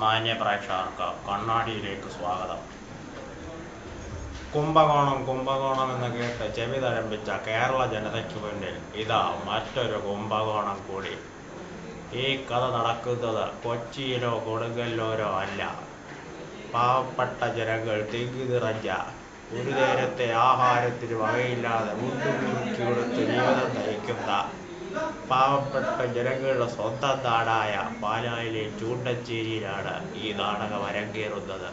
മാന്യ പ്രേക്ഷകർക്ക് കണ്ണാടിയിലേക്ക് സ്വാഗതം. കുംഭകോണം കുംഭകോണം എന്ന് കേട്ട് ചെവി തഴമ്പിച്ച കേരള ജനതയ്ക്ക് മുന്നിൽ ഇതാ മറ്റൊരു കുംഭകോണം കൂടി. ഈ കഥ നടക്കുന്നത് കൊച്ചിയിലോ കൊടുങ്ങല്ലൂരോ അല്ല. പാവപ്പെട്ട ജനങ്ങൾ തിങ്ങി നിറഞ്ഞ, ഒരു നേരത്തെ ആഹാരത്തിന് വകയില്ലാതെ മുണ്ടുമുറുക്കി കൊടുത്ത് ജീവിതം നയിക്കുന്ന പാവപ്പെട്ട ജനങ്ങളുടെ സ്വന്തം നാടായ പാലായിലെ ചൂണ്ടച്ചേരിയിലാണ് ഈ നാടകം അരങ്ങേറുന്നത്.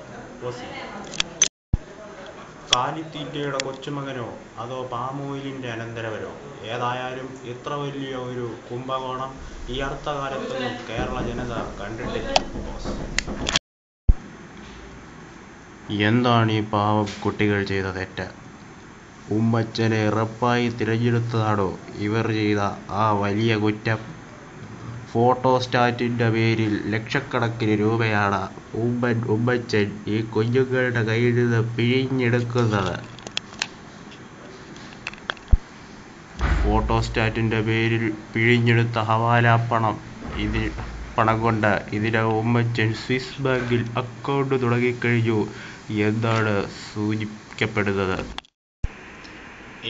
കാലിത്തീറ്റയുടെ കൊച്ചുമകനോ അതോ പാമോയിലിന്റെ അനന്തരവനോ? ഏതായാലും ഇത്ര വലിയ ഒരു കുംഭകോണം ഈ അടുത്ത കാലത്തൊന്നും കേരള ജനത കണ്ടിട്ടില്ല. എന്താണ് ഈ പാവം കുട്ടികൾ ചെയ്ത തെറ്റ്? ഉമ്മച്ചനെ റപ്പായി തിരഞ്ഞെടുത്തതാണോ ഇവർ ചെയ്ത ആ വലിയ കുറ്റം? ഫോട്ടോസ്റ്റാറ്റിന്റെ പേരിൽ ലക്ഷക്കണക്കിന് രൂപയാണ് ഉമ്മച്ചൻ ഈ കുഞ്ഞുങ്ങളുടെ കയ്യിൽ നിന്ന് പിഴിഞ്ഞെടുക്കുന്നത്. ഫോട്ടോസ്റ്റാറ്റിന്റെ പേരിൽ പിഴിഞ്ഞെടുത്ത ഹവാല പണം കൊണ്ട് ഇതിനകം ഉമ്മച്ചൻ സ്വിസ് ബാങ്കിൽ അക്കൗണ്ട് തുടങ്ങിക്കഴിഞ്ഞു എന്നാണ് സൂചിപ്പിക്കപ്പെടുന്നത്.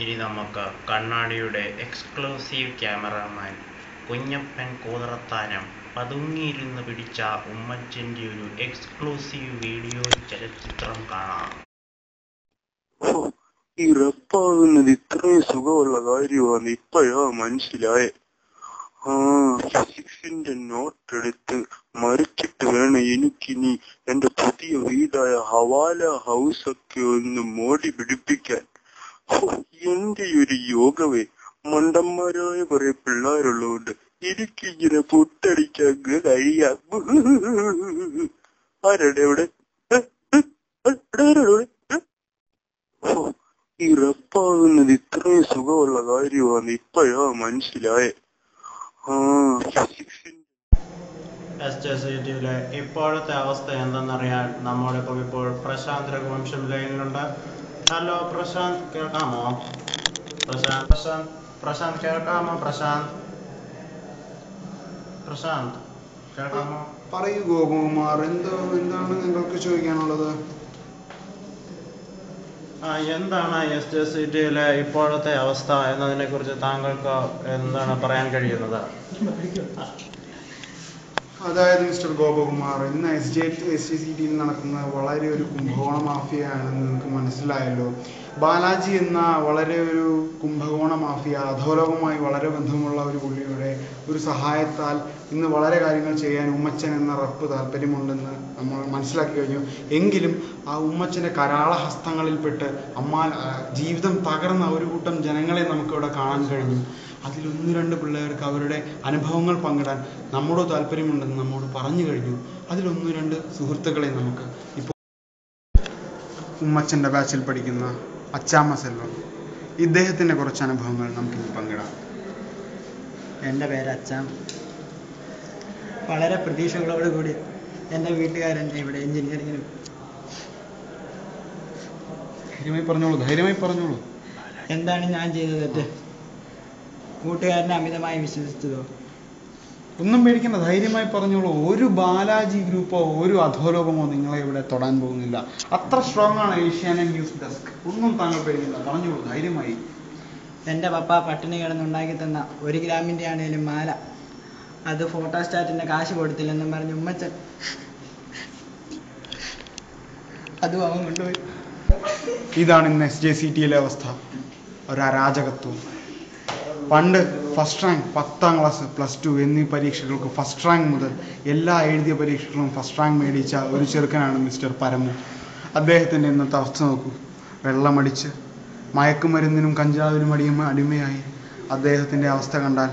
ഇനി നമുക്ക് കണ്ണാടിയുടെ എക്സ്ക്ലൂസീവ് ക്യാമറാമാൻ കുഞ്ഞപ്പൻ കൂതറത്താനം പതുങ്ങിയിരുന്ന് പിടിച്ച ഉമ്മച്ചന്റെ ഒരു എക്സ്ക്ലൂസീവ് വീഡിയോ ചലച്ചിത്രം കാണാം. ഈ റപ്പാകുന്നത് ഇത്രയും സുഖമുള്ള കാര്യമാണ് ഇപ്പോഴാ മനസ്സിലായേ. ഫിസിക്സിന്റെ നോട്ട് എടുത്ത് മറിച്ചിട്ട് വേണം എനിക്കിനി എന്റെ പുതിയ വീടായ ഹവാല ഹൗസ് ഒക്കെ ഒന്ന് മോടി പിടിപ്പിക്കാൻ. എന്റെ ഒരു യോഗവേ, മണ്ടന്മാരായ കുറെ പിള്ളേരുള്ളതുകൊണ്ട് എനിക്കിങ്ങനെ പൊട്ടടിക്കാൻ കഴിയാം. ആരുടെ ഇവിടെ ഈ റപ്പാകുന്നത് ഇത്രയും സുഖമുള്ള കാര്യമാണ് ഇപ്പോഴാ മനസ്സിലായേ. SJCTയിലെ ഇപ്പോഴത്തെ അവസ്ഥ എന്തെന്നറിയാൻ നമ്മോടൊപ്പം ഇപ്പോൾ പ്രശാന്ത് രഘുവംശം ലൈനിലുണ്ട്. ഹലോ പ്രശാന്ത്, കേൾക്കാമോ? പ്രശാന്ത് കേൾക്കാമോ? പ്രശാന്ത് കേൾക്കാമോ? പറയൂ ഗോപകുമാർ, എന്താണ് നിങ്ങൾക്ക് ചോദിക്കാനുള്ളത്? എന്താണ് SJCTയിലെ ഇപ്പോഴത്തെ അവസ്ഥ എന്നതിനെ കുറിച്ച് താങ്കൾക്ക് എന്താണ് പറയാൻ കഴിയുന്നത്? അതായത് മിസ്റ്റർ ഗോപകുമാർ, ഇന്ന് SJCTയിൽ നടക്കുന്ന വളരെ ഒരു കുംഭകോണ മാഫിയയാണെന്ന് നിങ്ങൾക്ക് മനസ്സിലായല്ലോ. ബാലാജി എന്ന വളരെ ഒരു കുംഭകോണ മാഫിയ, അധോലോകവുമായി വളരെ ബന്ധമുള്ള ഒരു പുള്ളിയുടെ ഒരു സഹായത്താൽ ഇന്ന് വളരെ കാര്യങ്ങൾ ചെയ്യാൻ ഉമ്മച്ചൻ എന്ന റപ്പ് താല്പര്യമുണ്ടെന്ന് നമ്മൾ മനസ്സിലാക്കി കഴിഞ്ഞു. എങ്കിലും ആ ഉമ്മച്ചൻ്റെ കരാളഹസ്തങ്ങളിൽപ്പെട്ട് ജീവിതം തകർന്ന ഒരു കൂട്ടം ജനങ്ങളെ നമുക്കിവിടെ കാണാൻ കഴിഞ്ഞു. അതിൽ 1-2 പിള്ളേർക്ക് അവരുടെ അനുഭവങ്ങൾ പങ്കിടാൻ നമ്മോട് താല്പര്യമുണ്ടെന്ന് നമ്മോട് പറഞ്ഞു കഴിഞ്ഞു. അതിൽ 1-2 സുഹൃത്തുക്കളെ നമുക്ക് ഇപ്പോൾ ഉമ്മച്ചൻ്റെ ബാച്ചിൽ പഠിക്കുന്ന അച്ചാമ്മ സെൽവം, ഇദ്ദേഹത്തിൻ്റെ കുറച്ച് അനുഭവങ്ങൾ നമുക്കിന്ന് പങ്കിടാം. എൻ്റെ പേര് അച്ചാമ്മ. വളരെ പ്രതീക്ഷകളോട് കൂടി എൻ്റെ വീട്ടുകാരെന്നെ ഇവിടെ എഞ്ചിനീയറിങ്ങിനും. ധൈര്യമായി പറഞ്ഞോളൂ. എന്താണ് ഞാൻ ചെയ്തത് തെറ്റ്? കൂട്ടുകാരനെ അമിതമായി വിശ്വസിച്ചതോ? ഒന്നും പേടിക്കേണ്ട, ധൈര്യമായി പറഞ്ഞോളൂ. ഒരു ബാലാജി ഗ്രൂപ്പോ ഒരു അധോലോകമോ നിങ്ങളെ ഇവിടെ തൊടാൻ പോകുന്നില്ല. അത്ര സ്ട്രോങ് ആണ് ഏഷ്യാനെറ്റ് ന്യൂസ് ഡെസ്ക്. ഒന്നും താങ്കൾ പേടിക്കില്ല, പറഞ്ഞോളൂ ധൈര്യമായി. എൻ്റെ പപ്പ പട്ടിണി കിടന്നുണ്ടാക്കി തന്ന 1 ഗ്രാമിൻ്റെ ആണേലും മാല, അത് ഫോട്ടോസ്റ്റാറ്റിൻ്റെ കാശ് കൊടുത്തില്ലെന്നും പറഞ്ഞ് ഉമ്മച്ചൻ അതും അവൻ കൊണ്ടുപോയി. ഇതാണ് ഇന്ന് SJCTയിലെ അവസ്ഥ. ഒരു അരാജകത്വം. പണ്ട് ഫസ്റ്റ് റാങ്ക് 10ാം ക്ലാസ്, +2 എന്നീ പരീക്ഷകൾക്ക് ഫസ്റ്റ് റാങ്ക് മുതൽ എല്ലാ എഴുതിയ പരീക്ഷകളും ഫസ്റ്റ് റാങ്ക് മേടിച്ച ഒരു ചെറുക്കനാണ് മിസ്റ്റർ പരമു. അദ്ദേഹത്തിൻ്റെ ഇന്നത്തെ അവസ്ഥ നോക്കൂ. വെള്ളമടിച്ച് മയക്കുമരുന്നിനും കഞ്ചാവിനും അടിമയായി അദ്ദേഹത്തിൻ്റെ അവസ്ഥ കണ്ടാൽ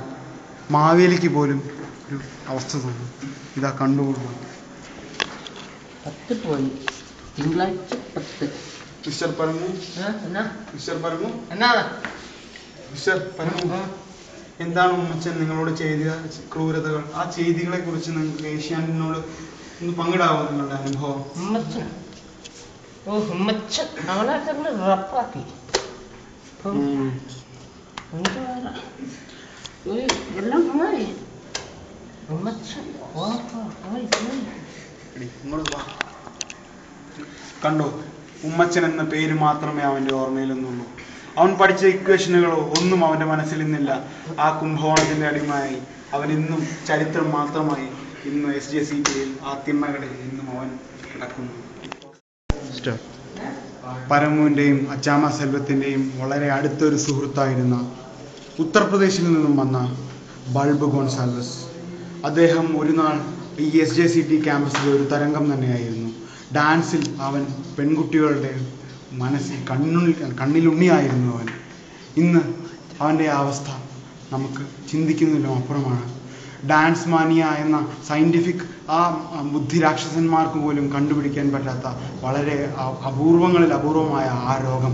മാവേലിക്ക് പോലും ഒരു അവസ്ഥ തോന്നും. ഇതാ കണ്ടുകൊള്ളൂ. മിസ്റ്റർ പരമു, എന്താണ് ഉമ്മച്ചൻ നിങ്ങളോട് ചെയ്ത ക്രൂരതകൾ? ആ ചെയ്തികളെ കുറിച്ച് നിങ്ങൾക്ക് ഏഷ്യാനെറ്റിനോട് ഒന്ന് പങ്കിടാവോ നിങ്ങളുടെ അനുഭവം? കണ്ടോ, ഉമ്മച്ചൻ എന്ന പേര് മാത്രമേ അവന്റെ ഓർമ്മയിലൊന്നുള്ളൂ. അവൻ പഠിച്ച ഇക്വേഷനുകളോ ഒന്നും അവന്റെ മനസ്സിൽ നിന്നില്ല. ആ കുംഭകോണത്തിന്റെ അടിമയായി അവൻ ഇന്നും ചരിത്രം മാത്രമായി ഇന്ന് SJCTയിൽ ആ തിണ്ണകളിൽ ഇന്നും അവൻ കിടക്കുന്നു. പരമുവിന്റെയും അച്ചാമ്മ സെൽവത്തിന്റെയും വളരെ അടുത്തൊരു സുഹൃത്തായിരുന്ന ഉത്തർപ്രദേശിൽ നിന്നും വന്ന ബൾബ് ഗോൺസാൽവസ്, അദ്ദേഹം ഒരു നാൾ ഈ SJCT ക്യാമ്പസിലെ ഒരു തരംഗം തന്നെയായിരുന്നു. ഡാൻസിൽ അവൻ പെൺകുട്ടികളുടെ മനസ്സിൽ കണ്ണിലുണ്ണിയായിരുന്നു അവൻ. ഇന്ന് അവൻ്റെ അവസ്ഥ നമുക്ക് ചിന്തിക്കുന്നതിലും അപ്പുറമാണ്. ഡാൻസ് മാനിയ എന്ന സയൻറ്റിഫിക് ആ ബുദ്ധിരാക്ഷസന്മാർക്ക് പോലും കണ്ടുപിടിക്കാൻ പറ്റാത്ത വളരെ അപൂർവങ്ങളിൽ അപൂർവമായ ആ രോഗം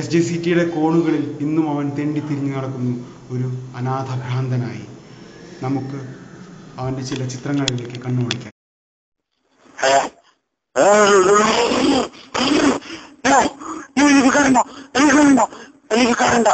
SJCTയുടെ കോണുകളിൽ ഇന്നും അവൻ തെണ്ടി തിരിഞ്ഞു നടക്കുന്നു, ഒരു അനാഥഭ്രാന്തനായി. നമുക്ക് അവൻ്റെ ചില ചിത്രങ്ങളിലേക്ക് കണ്ണോടിക്കാം. എനിക്ക് കണ്ട